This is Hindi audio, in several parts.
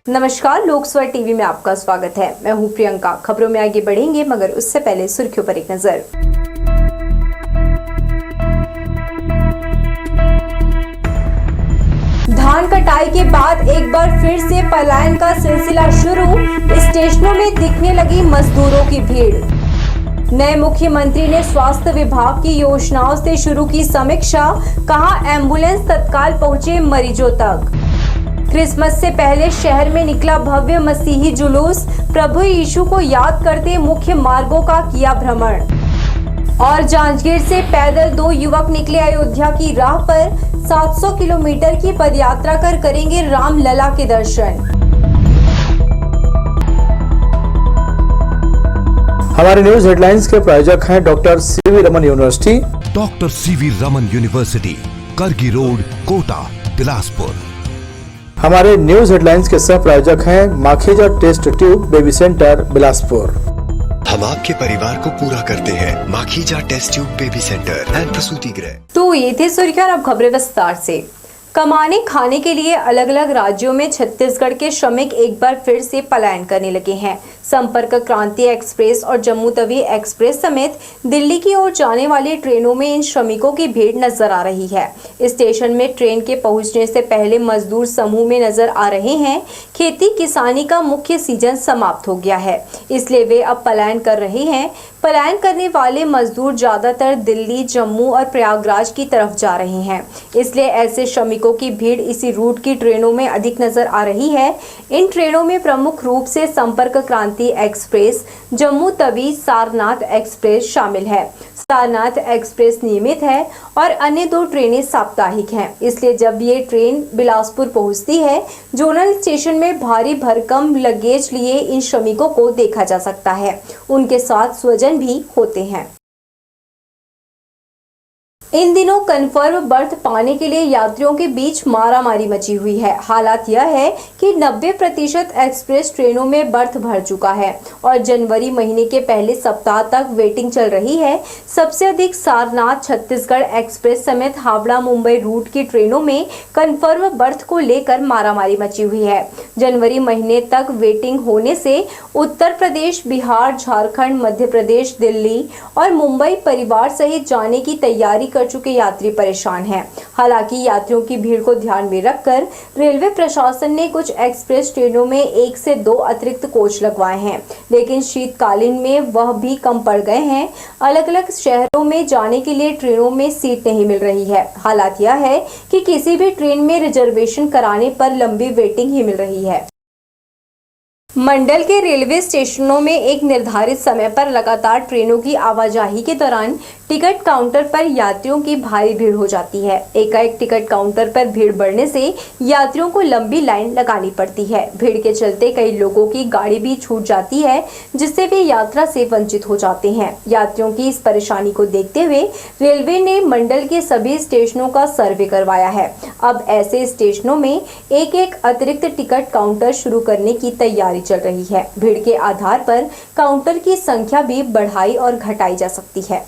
नमस्कार, लोकस्वर टीवी में आपका स्वागत है। मैं हूं प्रियंका। खबरों में आगे बढ़ेंगे, मगर उससे पहले सुर्खियों पर एक नजर। धान कटाई के बाद एक बार फिर से पलायन का सिलसिला शुरू। स्टेशनों में दिखने लगी मजदूरों की भीड़। नए मुख्यमंत्री ने स्वास्थ्य विभाग की योजनाओं से शुरू की समीक्षा। कहा, एम्बुलेंस तत्काल पहुंचे मरीजों तक। क्रिसमस से पहले शहर में निकला भव्य मसीही जुलूस। प्रभु यीशु को याद करते मुख्य मार्गों का किया भ्रमण। और जांजगीर से पैदल 2 युवक निकले अयोध्या की राह पर। 700 किलोमीटर की पदयात्रा कर करेंगे रामलला के दर्शन। हमारे न्यूज हेडलाइंस के प्रायोजक हैं doctor C V Raman university. Doctor C V Raman university, Kargi road, Kota, Bilaspur. हमारे न्यूज हेडलाइंस के सह प्रायोजक हैं Makhija test tube baby centre Bilaspur. हम आपके परिवार को पूरा करते हैं। Makhija test tube baby centre and प्रसूति गृह। तो ये थे सुर्खियां। अब खबरें विस्तार से। कमाने खाने के लिए अलग अलग राज्यों में छत्तीसगढ़ के श्रमिक एक बार फिर से पलायन करने लगे हैं। संपर्क क्रांति एक्सप्रेस और जम्मू तवी एक्सप्रेस समेत दिल्ली की ओर जाने वाली ट्रेनों में इन श्रमिकों की भीड़ नजर आ रही है। स्टेशन में ट्रेन के पहुंचने से पहले मजदूर समूह में नजर आ रहे हैं। खेती किसानी का मुख्य सीजन समाप्त हो गया है, इसलिए वे अब पलायन कर रहे हैं। पलायन करने वाले मजदूर ज्यादातर दिल्ली, जम्मू और प्रयागराज की तरफ जा रहे हैं, इसलिए ऐसे श्रमिकों की भीड़ इसी रूट की ट्रेनों में अधिक नजर आ रही है। इन ट्रेनों में प्रमुख रूप से संपर्क क्रांति एक्सप्रेस, जम्मू तवी सारनाथ एक्सप्रेस शामिल है। सारनाथ एक्सप्रेस नियमित है और अन्य 2 ट्रेनें साप्ताहिक हैं, इसलिए जब ये ट्रेन बिलासपुर पहुंचती है, जोनल स्टेशन में भारी भरकम लगेज लिए इन श्रमिकों को देखा जा सकता है। उनके साथ स्वजन भी होते हैं। इन दिनों कन्फर्म बर्थ पाने के लिए यात्रियों के बीच मारामारी मची हुई है। हालात यह है कि 90% एक्सप्रेस ट्रेनों में बर्थ भर चुका है और जनवरी महीने के पहले सप्ताह तक वेटिंग चल रही है। सबसे अधिक सारनाथ छत्तीसगढ़ एक्सप्रेस समेत हावड़ा मुंबई रूट की ट्रेनों में कन्फर्म बर्थ को लेकर मारामारी मची हुई है। जनवरी महीने तक वेटिंग होने से उत्तर प्रदेश, बिहार, झारखंड, मध्य प्रदेश, दिल्ली और मुंबई परिवार सहित जाने की तैयारी कर चुके यात्री परेशान हैं। हालांकि यात्रियों की भीड़ को ध्यान में रखकर रेलवे प्रशासन ने कुछ एक्सप्रेस ट्रेनों में 1 से 2 अतिरिक्त कोच लगवाए हैं, लेकिन शीतकालीन में वह भी कम पड़ गए हैं। अलग अलग शहरों में जाने के लिए ट्रेनों में सीट नहीं मिल रही है। हालात यह है कि किसी भी ट्रेन में रिजर्वेशन कराने पर लंबी वेटिंग ही मिल रही है। मंडल के रेलवे स्टेशनों में एक निर्धारित समय पर लगातार ट्रेनों की आवाजाही के दौरान टिकट काउंटर पर यात्रियों की भारी भीड़ हो जाती है। एकाएक टिकट काउंटर पर भीड़ बढ़ने से यात्रियों को लंबी लाइन लगानी पड़ती है। भीड़ के चलते कई लोगों की गाड़ी भी छूट जाती है, जिससे वे यात्रा से वंचित हो जाते हैं। यात्रियों की इस परेशानी को देखते हुए रेलवे ने मंडल के सभी स्टेशनों का सर्वे करवाया है। अब ऐसे स्टेशनों में एक अतिरिक्त टिकट काउंटर शुरू करने की तैयारी चल रही है। भीड़ के आधार पर काउंटर की संख्या भी बढ़ाई और घटाई जा सकती है।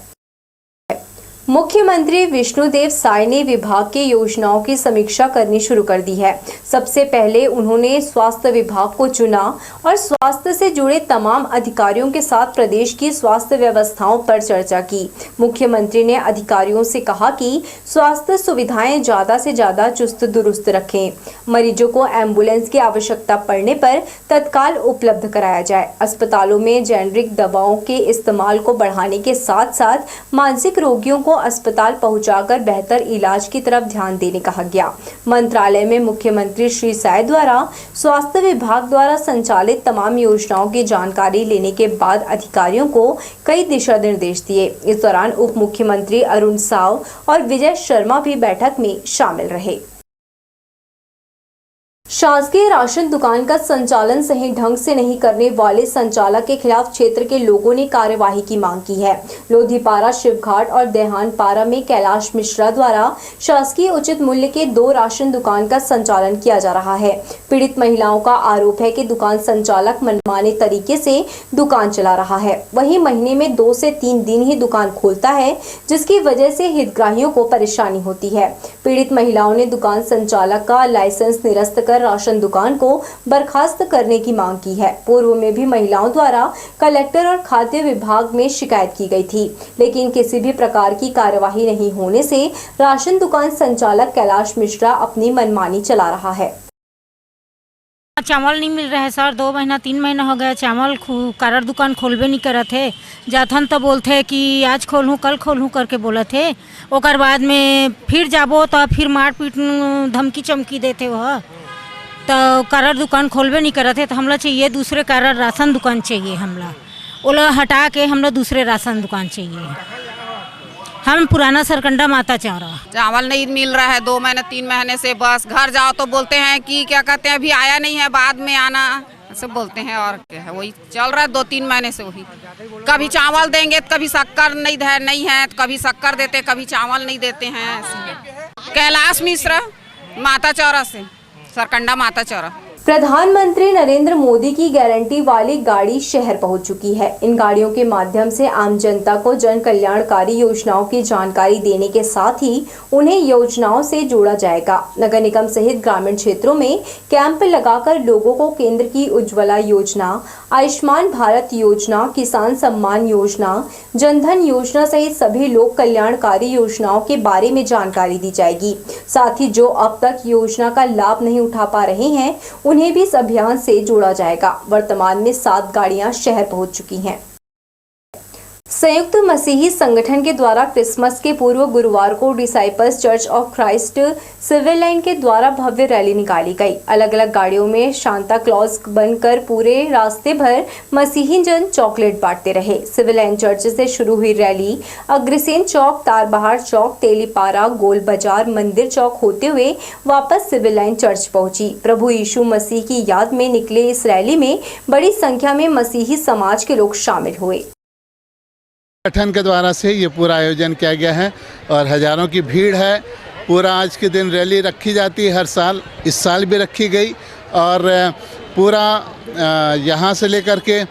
मुख्यमंत्री विष्णुदेव साय ने विभाग की योजनाओं की समीक्षा करनी शुरू कर दी है। सबसे पहले उन्होंने स्वास्थ्य विभाग को चुना और स्वास्थ्य से जुड़े तमाम अधिकारियों के साथ प्रदेश की स्वास्थ्य व्यवस्थाओं पर चर्चा की। मुख्यमंत्री ने अधिकारियों से कहा कि स्वास्थ्य सुविधाएं ज्यादा से ज्यादा चुस्त दुरुस्त रखें। मरीजों को एम्बुलेंस की आवश्यकता पड़ने पर तत्काल उपलब्ध कराया जाए। अस्पतालों में जेनरिक दवाओं के इस्तेमाल को बढ़ाने के साथ साथ मानसिक रोगियों को अस्पताल पहुंचाकर बेहतर इलाज की तरफ ध्यान देने कहा गया। मंत्रालय में मुख्यमंत्री श्री साय द्वारा स्वास्थ्य विभाग द्वारा संचालित तमाम योजनाओं की जानकारी लेने के बाद अधिकारियों को कई दिशा निर्देश दिए। इस दौरान उप मुख्यमंत्री अरुण साव और विजय शर्मा भी बैठक में शामिल रहे। शासकीय राशन दुकान का संचालन सही ढंग से नहीं करने वाले संचालक के खिलाफ क्षेत्र के लोगों ने कार्यवाही की मांग की है। लोधीपारा, शिवघाट और देहानपारा में कैलाश मिश्रा द्वारा शासकीय उचित मूल्य के 2 राशन दुकान का संचालन किया जा रहा है। पीड़ित महिलाओं का आरोप है कि दुकान संचालक मनमाने तरीके से दुकान चला रहा है। वहीं महीने में 2 से 3 दिन ही दुकान खोलता है, जिसकी वजह से हितग्राहियों को परेशानी होती है। पीड़ित महिलाओं ने दुकान संचालक का लाइसेंस निरस्त कर राशन दुकान को बर्खास्त करने की मांग की है। पूर्व में भी महिलाओं द्वारा कलेक्टर और खाद्य विभाग में शिकायत की गई थी, लेकिन किसी भी प्रकार की कार्यवाही नहीं होने से राशन दुकान संचालक कैलाश मिश्रा अपनी मनमानी चला रहा है। चावल नहीं मिल रहा है सर, 2 महीना 3 महीना हो गया चावल कारर दुकान खोलबे नहीं करे थे। जाथन तो बोलते कि आज खोलूँ कल खोलूँ करके बोले थे, ओकर बाद में फिर जाबो तो फिर मार पीट धमकी चमकी देते वह, तो कारर दुकान खोलबे नहीं करे थे। तो हमला चाहिए दूसरे कारर राशन दुकान चाहिए, हमला ओला हटा के हमला दूसरे राशन दुकान चाहिए। हम पुराना सरकंडा माता चौरा। चावल नहीं मिल रहा है 2 महीने 3 महीने से, बस घर जाओ तो बोलते हैं कि क्या कहते हैं अभी आया नहीं है, बाद में आना, ऐसे बोलते हैं। और क्या है, वही चल रहा है 2-3 महीने से वही। कभी चावल देंगे तो कभी शक्कर नहीं है, तो कभी शक्कर देते, कभी चावल नहीं देते हैं। कैलाश मिश्रा माता चौरा से, सरकंडा माता चौरा। प्रधानमंत्री नरेंद्र मोदी की गारंटी वाली गाड़ी शहर पहुंच चुकी है। इन गाड़ियों के माध्यम से आम जनता को जन कल्याणकारी योजनाओं की जानकारी देने के साथ ही उन्हें योजनाओं से जोड़ा जाएगा। नगर निगम सहित ग्रामीण क्षेत्रों में कैंप लगाकर लोगों को केंद्र की उज्ज्वला योजना, आयुष्मान भारत योजना, किसान सम्मान योजना, जनधन योजना सहित सभी लोक कल्याणकारी योजनाओं के बारे में जानकारी दी जाएगी। साथ ही जो अब तक योजना का लाभ नहीं उठा पा रहे हैं उन्हें भी इस अभियान से जोड़ा जाएगा। वर्तमान में 7 गाड़ियां शहर पहुंच चुकी हैं। संयुक्त मसीही संगठन के द्वारा क्रिसमस के पूर्व गुरुवार को disciples church of Christ civil line के द्वारा भव्य रैली निकाली गई। अलग अलग गाड़ियों में सांता क्लॉज बनकर पूरे रास्ते भर मसीही जन चॉकलेट बांटते रहे। सिविल लाइन चर्च से शुरू हुई रैली अग्रसेन चौक, तारबहार चौक, तेलीपारा, गोल बाजार, मंदिर चौक होते हुए वापस सिविल लाइन चर्च पहुंची। प्रभु यीशु मसीह की याद में निकले इस रैली में बड़ी संख्या में मसीही समाज के लोग शामिल हुए। संगठन के द्वारा से ये पूरा आयोजन किया गया है और हजारों की भीड़ है। पूरा आज के दिन रैली रखी जाती है हर साल, इस साल भी रखी गई और पूरा यहाँ से लेकर के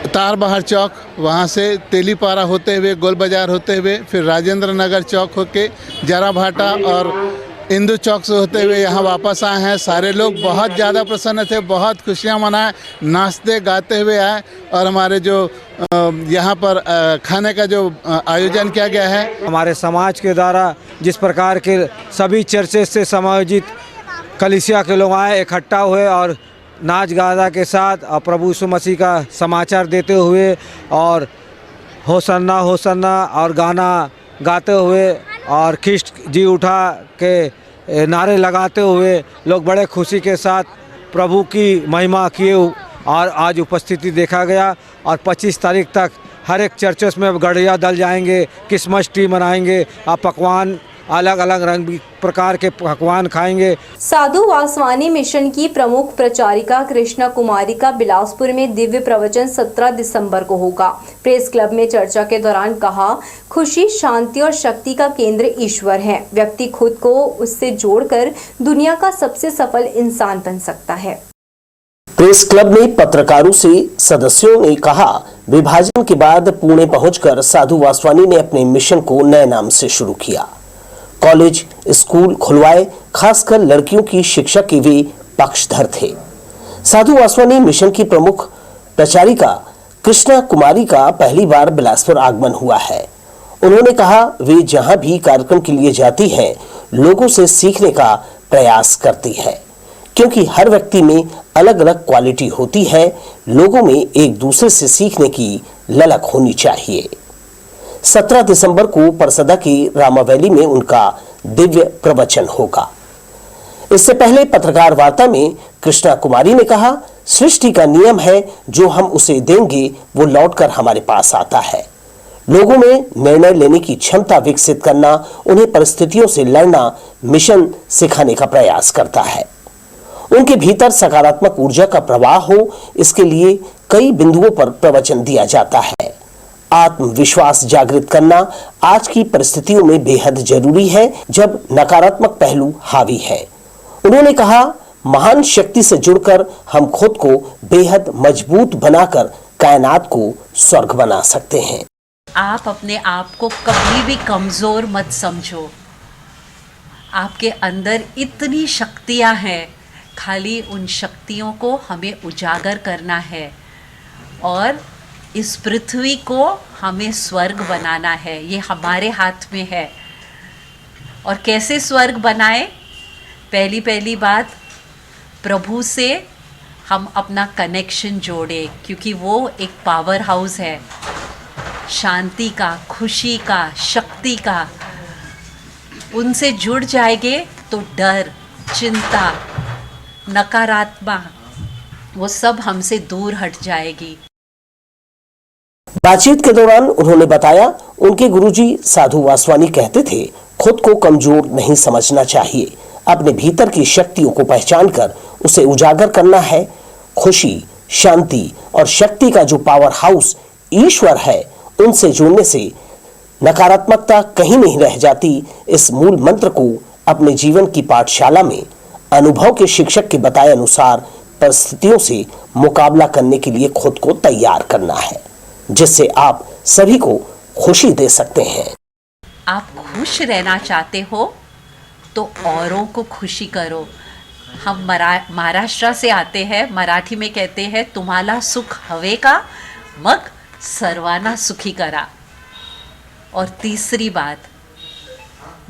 तारबहार चौक, वहाँ से तेलीपारा होते हुए, गोल बाजार होते हुए, फिर राजेंद्र नगर चौक होके जरा भाटा और इंदू चौक से होते हुए यहाँ वापस आए हैं। सारे लोग बहुत ज़्यादा प्रसन्न थे, बहुत खुशियाँ मनाए, नाचते गाते हुए आए और हमारे जो यहाँ पर खाने का जो आयोजन किया गया है, हमारे समाज के द्वारा जिस प्रकार के सभी चर्चेज से समायोजित कलीसिया के लोग आए, इकट्ठा हुए और नाच गाना के साथ और प्रभु यीशु मसीह का समाचार देते हुए और होसन्ना होसन्ना और गाना गाते हुए और ख्रिस्ट जी उठा के नारे लगाते हुए लोग बड़े खुशी के साथ प्रभु की महिमा किए और आज उपस्थिति देखा गया। और 25 तारीख तक हर एक चर्चेस में गड़िया दल जाएंगे, क्रिसमस ट्री मनाएंगे और पकवान अलग अलग रंग प्रकार के पकवान खाएंगे। साधु वासवानी मिशन की प्रमुख प्रचारिका कृष्णा कुमारी का बिलासपुर में दिव्य प्रवचन 17 दिसंबर को होगा। प्रेस क्लब में चर्चा के दौरान कहा, खुशी, शांति और शक्ति का केंद्र ईश्वर है। व्यक्ति खुद को उससे जोड़कर दुनिया का सबसे सफल इंसान बन सकता है। प्रेस क्लब में पत्रकारों से सदस्यों ने कहा, विभाजन के बाद पुणे पहुंचकर साधु वासवानी ने अपने मिशन को नए नाम से शुरू किया। कॉलेज, स्कूल खुलवाए, खासकर लड़कियों की शिक्षा के वे पक्षधर थे। साधु वासवानी मिशन की प्रमुख प्रचारिका कृष्णा कुमारी का पहली बार बिलासपुर आगमन हुआ है। उन्होंने कहा, वे जहां भी कार्यक्रम के लिए जाती हैं, लोगों से सीखने का प्रयास करती है, क्योंकि हर व्यक्ति में अलग अलग क्वालिटी होती है। लोगों में एक दूसरे से सीखने की ललक होनी चाहिए। 17 दिसंबर को परसदा की रामावैली में उनका दिव्य प्रवचन होगा। इससे पहले पत्रकार वार्ता में कृष्णा कुमारी ने कहा, सृष्टि का नियम है, जो हम उसे देंगे वो लौटकर हमारे पास आता है। लोगों में निर्णय लेने की क्षमता विकसित करना, उन्हें परिस्थितियों से लड़ना मिशन सिखाने का प्रयास करता है। उनके भीतर सकारात्मक ऊर्जा का प्रवाह हो, इसके लिए कई बिंदुओं पर प्रवचन दिया जाता है। आत्मविश्वास जागृत करना आज की परिस्थितियों में बेहद जरूरी है, जब नकारात्मक पहलू हावी है। उन्होंने कहा, महान शक्ति से जुड़कर हम खुद को बेहद मजबूत बनाकर कायनात को स्वर्ग बना सकते हैं। आप अपने आप को कभी भी कमजोर मत समझो। आपके अंदर इतनी शक्तियाँ हैं, खाली उन शक्तियों को हमें उजागर करना है और इस पृथ्वी को हमें स्वर्ग बनाना है। ये हमारे हाथ में है। और कैसे स्वर्ग बनाए? पहली बात, प्रभु से हम अपना कनेक्शन जोड़े, क्योंकि वो एक पावर हाउस है शांति का, खुशी का, शक्ति का। उनसे जुड़ जाएंगे तो डर, चिंता, नकारात्मक वो सब हमसे दूर हट जाएगी। बातचीत के दौरान उन्होंने बताया, उनके गुरुजी साधु वासवानी कहते थे, खुद को कमजोर नहीं समझना चाहिए, अपने भीतर की शक्तियों को पहचान कर उसे उजागर करना है। खुशी, शांति और शक्ति का जो पावर हाउस ईश्वर है, उनसे जुड़ने से नकारात्मकता कहीं नहीं रह जाती। इस मूल मंत्र को अपने जीवन की पाठशाला में अनुभव के शिक्षक के बताए अनुसार परिस्थितियों से मुकाबला करने के लिए खुद को तैयार करना है, जिससे आप सभी को खुशी दे सकते हैं। आप खुश रहना चाहते हो तो औरों को खुशी करो। हम महाराष्ट्र से आते हैं, मराठी में कहते हैं, तुम्हाला सुख हवे का, मग सर्वाना सुखी करा। और तीसरी बात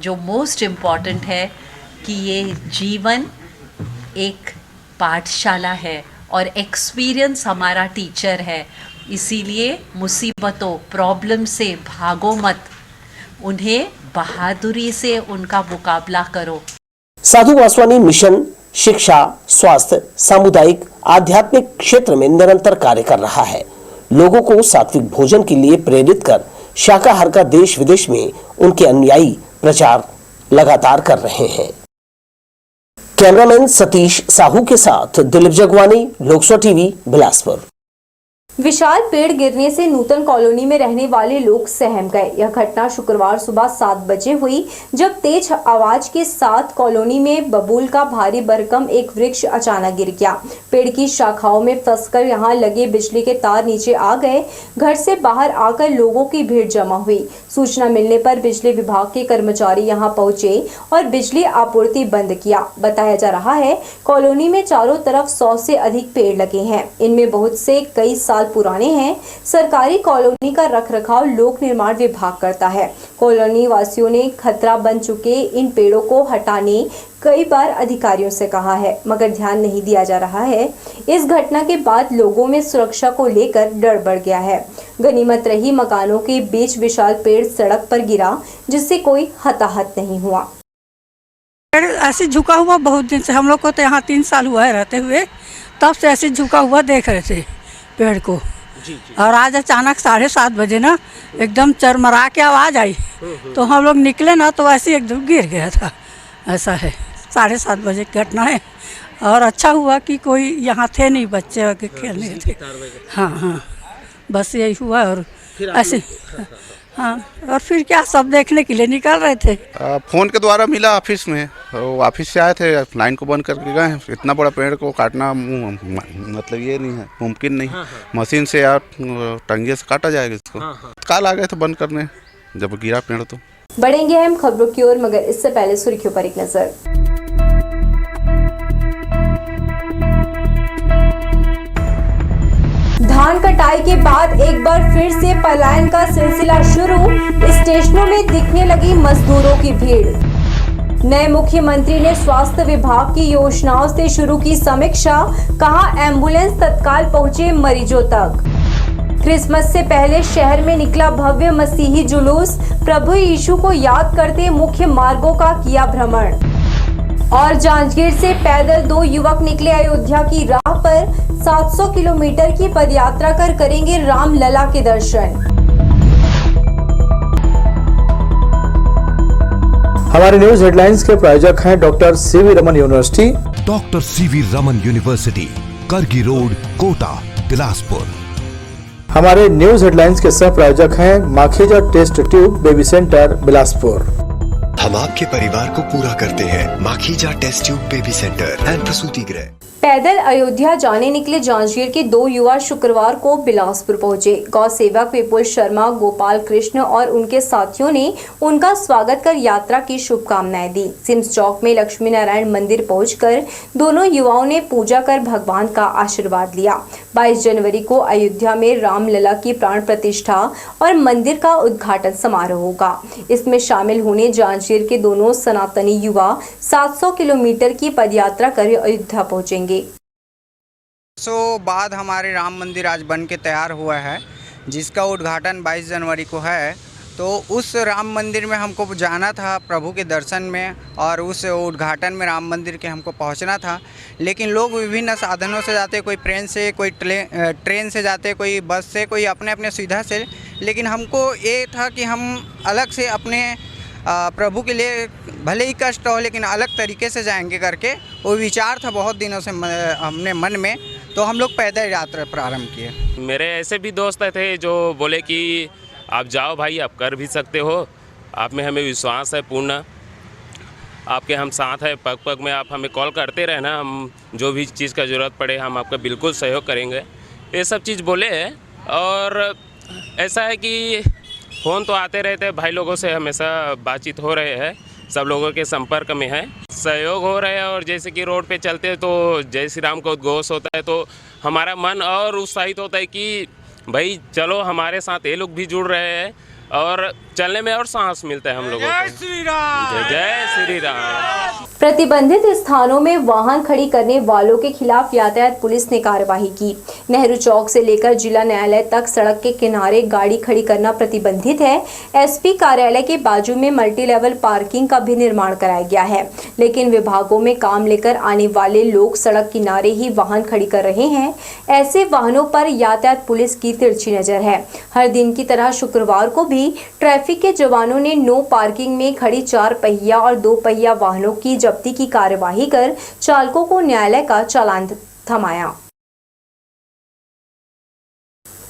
जो मोस्ट इम्पॉर्टेंट है कि ये जीवन एक पाठशाला है और एक्सपीरियंस हमारा टीचर है। इसीलिए मुसीबतों, प्रॉब्लम से भागो मत, उन्हें बहादुरी से उनका मुकाबला करो। साधु वासवानी मिशन शिक्षा, स्वास्थ्य, सामुदायिक, आध्यात्मिक क्षेत्र में निरंतर कार्य कर रहा है। लोगों को सात्विक भोजन के लिए प्रेरित कर शाकाहार का देश विदेश में उनके अनुयायी प्रचार लगातार कर रहे हैं। कैमरामैन सतीश साहू के साथ दिलीप जगवानी, लोकसभा टीवी, बिलासपुर। विशाल पेड़ गिरने से नूतन कॉलोनी में रहने वाले लोग सहम गए। यह घटना शुक्रवार सुबह 7 बजे हुई, जब तेज आवाज के साथ कॉलोनी में बबूल का भारी भरकम एक वृक्ष अचानक गिर गया। पेड़ की शाखाओं में फंसकर यहां लगे बिजली के तार नीचे आ गए। घर से बाहर आकर लोगों की भीड़ जमा हुई। सूचना मिलने पर बिजली विभाग के कर्मचारी यहां पहुंचे और बिजली आपूर्ति बंद किया। बताया जा रहा है, कॉलोनी में चारों तरफ 100 से अधिक पेड़ लगे हैं। इनमें बहुत से कई साल पुराने हैं। सरकारी कॉलोनी का रखरखाव लोक निर्माण विभाग करता है। कॉलोनी वासियों ने खतरा बन चुके इन पेड़ों को हटाने कई बार अधिकारियों से कहा है, मगर ध्यान नहीं दिया जा रहा है। इस घटना के बाद लोगों में सुरक्षा को लेकर डर बढ़ गया है। गनीमत रही मकानों के बीच विशाल पेड़ सड़क पर गिरा, जिससे कोई हताहत नहीं हुआ। पेड़ ऐसे झुका हुआ बहुत दिन से, हम लोग को तो यहाँ 3 साल हुआ है रहते हुए, तब से ऐसे झुका हुआ देख रहे थे पेड़ को। और आज अचानक 7:30 बजे ना एकदम चरमरा के आवाज़ आई, तो हम लोग निकले ना तो ऐसे एकदम गिर गया था। ऐसा है, 7:30 बजे की घटना है। और अच्छा हुआ कि कोई यहाँ थे नहीं, बच्चे के खेलने थे। हाँ, बस यही हुआ। और ऐसे हाँ, और फिर क्या, सब देखने के लिए निकल रहे थे। फ़ोन के द्वारा मिला ऑफिस में, ऑफिस से आए थे, लाइन को बंद करके गए। इतना बड़ा पेड़ को काटना मतलब ये नहीं है, मुमकिन नहीं। मशीन से या टंगे से काटा जाएगा इसको। काल आ गए थे बंद करने जब गिरा पेड़। तो बढ़ेंगे हम खबरों की ओर, मगर इससे पहले सुर्खियों पर एक नजर। धान कटाई के बाद एक बार फिर से पलायन का सिलसिला शुरू। स्टेशनों में दिखने लगी मजदूरों की भीड़। नए मुख्यमंत्री ने स्वास्थ्य विभाग की योजनाओं से शुरू की समीक्षा, कहा एम्बुलेंस तत्काल पहुंचे मरीजों तक। क्रिसमस से पहले शहर में निकला भव्य मसीही जुलूस, प्रभु यीशु को याद करते मुख्य मार्गों का किया भ्रमण। और जांजगीर से पैदल 2 युवक निकले अयोध्या की राह पर, 700 किलोमीटर की पदयात्रा कर करेंगे रामलला के दर्शन। हमारे न्यूज हेडलाइंस के प्रायोजक हैं doctor C V Raman university. Doctor C V Raman university, Kargi road, Kota, Bilaspur. हमारे न्यूज हेडलाइंस के सह प्रायोजक हैं Makhija test tube baby centre, Bilaspur. हम आपके परिवार को पूरा करते हैं। Makhija test tube baby centre and प्रसूति गृह। पैदल अयोध्या जाने निकले जांजगीर के 2 युवा शुक्रवार को बिलासपुर पहुंचे। गौ सेवक विपुल शर्मा, गोपाल कृष्ण और उनके साथियों ने उनका स्वागत कर यात्रा की शुभकामनाएं दी। सिम्स चौक में लक्ष्मी नारायण मंदिर पहुंचकर दोनों युवाओं ने पूजा कर भगवान का आशीर्वाद लिया। 22 जनवरी को अयोध्या में रामलला की प्राण प्रतिष्ठा और मंदिर का उद्घाटन समारोह होगा। इसमें शामिल होने जांजगीर के दोनों सनातनी युवा 700 किलोमीटर की पदयात्रा कर अयोध्या पहुंचेंगे। बाद हमारे राम मंदिर आज बन के तैयार हुआ है, जिसका उद्घाटन 22 जनवरी को है। तो उस राम मंदिर में हमको जाना था प्रभु के दर्शन में, और उस उद्घाटन में राम मंदिर के हमको पहुंचना था। लेकिन लोग विभिन्न साधनों से जाते, कोई ट्रेन से, कोई ट्रेन से जाते, कोई बस से, कोई अपने अपने सुविधा से। लेकिन हमको ये था कि हम अलग से अपने प्रभु के लिए भले ही कष्ट हो लेकिन अलग तरीके से जाएंगे करके वो विचार था बहुत दिनों से हमने मन में। तो हम लोग पैदल यात्रा प्रारंभ किए। मेरे ऐसे भी दोस्त थे जो बोले कि आप जाओ भाई, आप कर भी सकते हो, आप में हमें विश्वास है पूर्ण, आपके हम साथ हैं, पग पग में आप हमें कॉल करते रहना, हम जो भी चीज़ का ज़रूरत पड़े हम आपका बिल्कुल सहयोग करेंगे, ये सब चीज़ बोले। और ऐसा है कि फ़ोन तो आते रहते हैं, भाई लोगों से हमेशा बातचीत हो रहे हैं, सब लोगों के संपर्क में है, सहयोग हो रहे हैं। और जैसे कि रोड पे चलते हैं तो जय श्री राम का उद्घोष होता है तो हमारा मन और उत्साहित होता है कि भाई चलो हमारे साथ ये लोग भी जुड़ रहे हैं और चलने में और साहस मिलता है हम लोगों को। जय श्री राम, जय श्री राम। प्रतिबंधित स्थानों में वाहन खड़ी करने वालों के खिलाफ यातायात पुलिस ने कार्यवाही की। नेहरू चौक से लेकर जिला न्यायालय तक सड़क के किनारे गाड़ी खड़ी करना प्रतिबंधित है। एसपी कार्यालय के बाजू में मल्टी लेवल पार्किंग का भी निर्माण कराया गया है, लेकिन विभागों में काम लेकर आने वाले लोग सड़क किनारे ही वाहन खड़ी कर रहे हैं। ऐसे वाहनों पर यातायात पुलिस की तिरछी नजर है। हर दिन की तरह शुक्रवार को भी ट्रैफिक के जवानों ने नो पार्किंग में खड़ी 4 पहिया और 2 पहिया वाहनों की जब्ती की कार्यवाही कर चालकों को न्यायालय का चालान थमाया।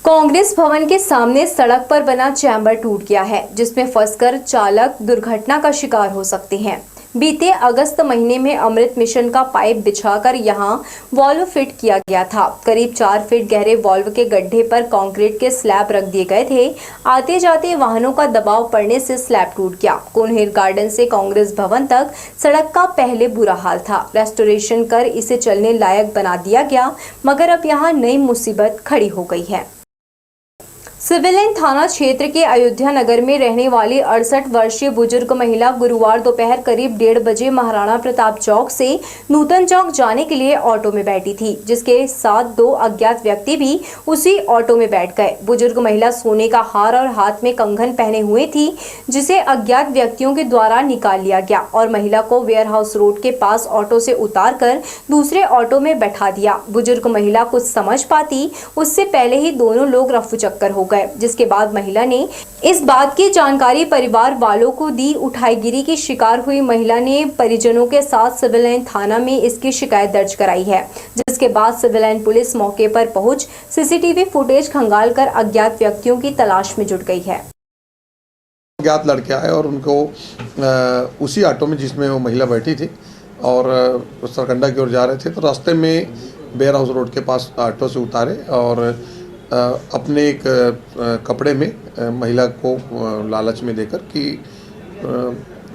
कांग्रेस भवन के सामने सड़क पर बना चैम्बर टूट गया है, जिसमें फंसकर चालक दुर्घटना का शिकार हो सकते हैं। बीते अगस्त महीने में अमृत मिशन का पाइप बिछाकर यहां वॉल्व फिट किया गया था। करीब 4 फीट गहरे वॉल्व के गड्ढे पर कंक्रीट के स्लैब रख दिए गए थे। आते जाते वाहनों का दबाव पड़ने से स्लैब टूट गया। कोनहेर गार्डन से कांग्रेस भवन तक सड़क का पहले बुरा हाल था। रेस्टोरेशन कर इसे चलने लायक बना दिया गया, मगर अब यहाँ नई मुसीबत खड़ी हो गई है। सिविल लाइन थाना क्षेत्र के अयोध्या नगर में रहने वाली 68 वर्षीय बुजुर्ग महिला गुरुवार दोपहर करीब 1:30 बजे महाराणा प्रताप चौक से नूतन चौक जाने के लिए ऑटो में बैठी थी, जिसके साथ 2 अज्ञात व्यक्ति भी उसी ऑटो में बैठ गए। बुजुर्ग महिला सोने का हार और हाथ में कंगन पहने हुए थी, जिसे अज्ञात व्यक्तियों के द्वारा निकाल लिया गया और महिला को वेयर हाउस रोड के पास ऑटो से उतार कर दूसरे ऑटो में बैठा दिया। बुजुर्ग महिला कुछ समझ पाती उससे पहले ही दोनों लोग रफू चक्कर हो गए, जिसके बाद महिला ने इस बात की जानकारी परिवार वालों को दी। उठाईगिरी की शिकार हुई महिला ने परिजनों के साथ सिविल लाइन थाना में इसकी शिकायत दर्ज कराई है, जिसके बाद सिविल लाइन पुलिस मौके पर पहुंच सीसीटीवी फुटेज खंगालकर अज्ञात व्यक्तियों की तलाश में जुट गई है। अज्ञात लड़के आए और उनको उसी ऑटो में जिसमें वो महिला बैठी थी और सरकंडा की ओर जा रहे थे, तो रास्ते में वेयर हाउस रोड के पास ऑटो से उतारे और अपने एक कपड़े में महिला को लालच में देकर कि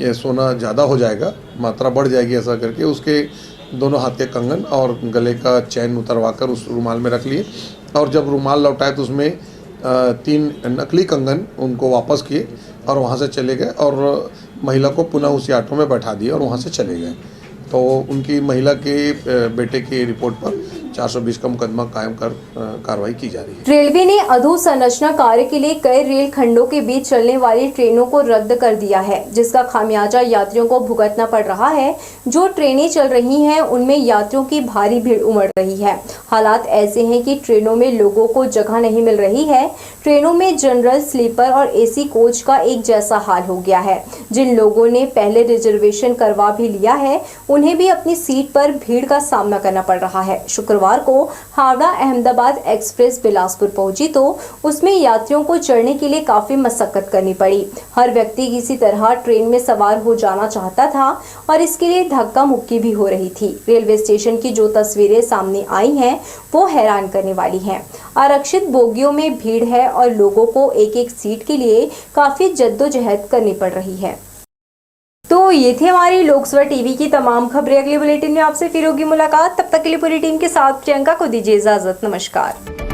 ये सोना ज़्यादा हो जाएगा, मात्रा बढ़ जाएगी, ऐसा करके उसके दोनों हाथ के कंगन और गले का चैन उतरवाकर उस रुमाल में रख लिए। और जब रुमाल लौटाए तो उसमें 3 नकली कंगन उनको वापस किए और वहाँ से चले गए और महिला को पुनः उसी ऑटो में बैठा दिया और वहाँ से चले गए। तो उनकी महिला के बेटे की रिपोर्ट पर 420 का मुकदमा कायम कर कार्रवाई की जा रही है। रेलवे ने अधोसंरचना कार्य के लिए कई रेल खंडों के बीच चलने वाली ट्रेनों को रद्द कर दिया है, जिसका खामियाजा यात्रियों को भुगतना पड़ रहा है। जो ट्रेनें चल रही हैं उनमें यात्रियों की भारी भीड़ उमड़ रही है। हालात ऐसे हैं कि ट्रेनों में लोगों को जगह नहीं मिल रही है। ट्रेनों में जनरल, स्लीपर और एसी कोच का एक जैसा हाल हो गया है। जिन लोगों ने पहले रिजर्वेशन करवा भी लिया है, उन्हें भी अपनी सीट पर भीड़ का सामना करना पड़ रहा है। शुक्रवार शुक्रवार को हावड़ा अहमदाबाद एक्सप्रेस बिलासपुर पहुंची तो उसमें यात्रियों को चढ़ने के लिए काफी मशक्कत करनी पड़ी। हर व्यक्ति किसी तरह ट्रेन में सवार हो जाना चाहता था और इसके लिए धक्का मुक्की भी हो रही थी। रेलवे स्टेशन की जो तस्वीरें सामने आई हैं वो हैरान करने वाली हैं। आरक्षित बोगियों में भीड़ है और लोगों को एक एक सीट के लिए काफी जद्दोजहद करनी पड़ रही है। तो ये थी हमारी लोकसभा टीवी की तमाम खबरें। अगले बुलेटिन में आपसे फिर होगी मुलाकात। तब तक के लिए पूरी टीम के साथ प्रियंका को दीजिए इजाजत। नमस्कार।